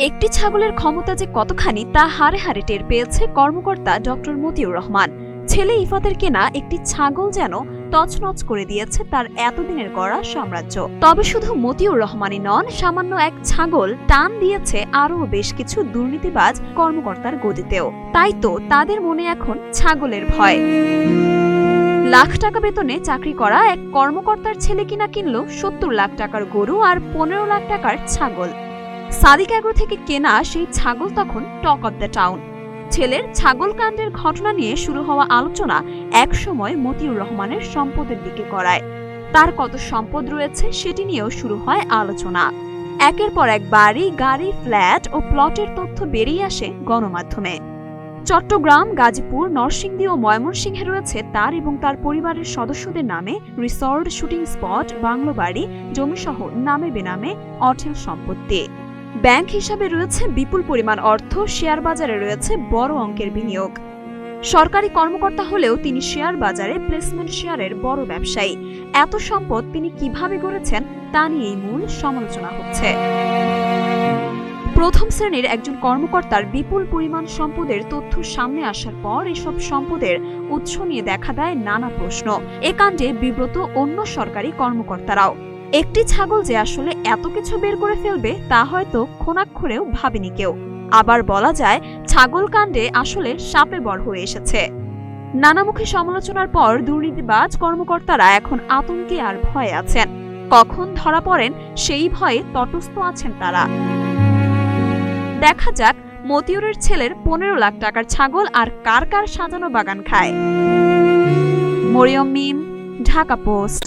একটি ছাগলের ক্ষমতা যে কতখানি তা হাড়ে হাড়ে টের পেয়েছে কর্মকর্তা ডক্টর মতিউর রহমান। ছেলে ইফাতের কেনা একটি ছাগল যেন তছনছ করে দিয়েছে তার এতদিনের গড়া সাম্রাজ্য। তবে শুধু মতিউর রহমানই নন, সামান্য এক ছাগল টান দিয়েছে আরও বেশ কিছু দুর্নীতিবাজ কর্মকর্তার গদিতেও। তাই তো তাদের মনে এখন ছাগলের ভয়। লাখ টাকা বেতনে চাকরি করা এক কর্মকর্তার ছেলে কিনা কিনল ৭০ লাখ টাকার গরু আর ১৫ লাখ টাকার ছাগল। সাদিক এগ্রো থেকে কেনা সেই ছাগল তখন টক অব দ্য টাউন। ছেলের ছাগল কাণ্ডের ঘটনা নিয়ে শুরু হওয়া আলোচনা একসময় মতিউর রহমানের সম্পদের দিকে গড়ায়। তার কত সম্পদ রয়েছে সেটি নিয়েও শুরু হয় আলোচনা। একের পর এক বাড়ি, গাড়ি, ফ্ল্যাট ও প্লটের তথ্য বেরিয়ে আসে গণমাধ্যমে। চট্টগ্রাম, গাজীপুর, নরসিংদী ও ময়মনসিংহে রয়েছে তার এবং তার পরিবারের সদস্যদের নামে রিসর্ট, শুটিং স্পট, বাংলো বাড়ি, জমিসহ নামে বেনামে অঢেল সম্পত্তি। ব্যাংক হিসাবে রয়েছে বিপুল পরিমাণ অর্থ, শেয়ার বাজারে রয়েছে বড় অঙ্কের বিনিয়োগ। সরকারি কর্মকর্তা হলেও তিনি শেয়ার বাজারে প্লেসমেন্ট শেয়ারের বড় ব্যবসায়ী। এত সম্পদ তিনি কিভাবে গড়েছেন তা নিয়েই মূল সমালোচনা হচ্ছে। প্রথম শ্রেণীর একজন কর্মকর্তার বিপুল পরিমাণ সম্পদের তথ্য সামনে আসার পর এসব সম্পদের উৎস নিয়ে দেখা দেয় নানা প্রশ্ন। এ কাণ্ডে বিব্রত অন্য সরকারি কর্মকর্তারাও। একটি ছাগল যে আসলে এত কিছু বের করে ফেলবে তা হয়তো খোনাক্ষরেও ভাবেনি কেউ। আবার বলা যায় ছাগল কাণ্ডে আসলে সাপে বর হয়ে এসেছে। নানামুখী সমালোচনার পর দুর্নীতিবাজ কর্মকর্তারা এখন আতঙ্কে আর ভয়ে আছেন। কখন ধরা পড়েন সেই ভয়ে তটস্থ আছেন তারা। দেখা যাক মতিউরের ছেলের ১৫ লাখ টাকার ছাগল আর কার কার সাজানো বাগান খায়। মরিয়ম মিম, ঢাকা পোস্ট।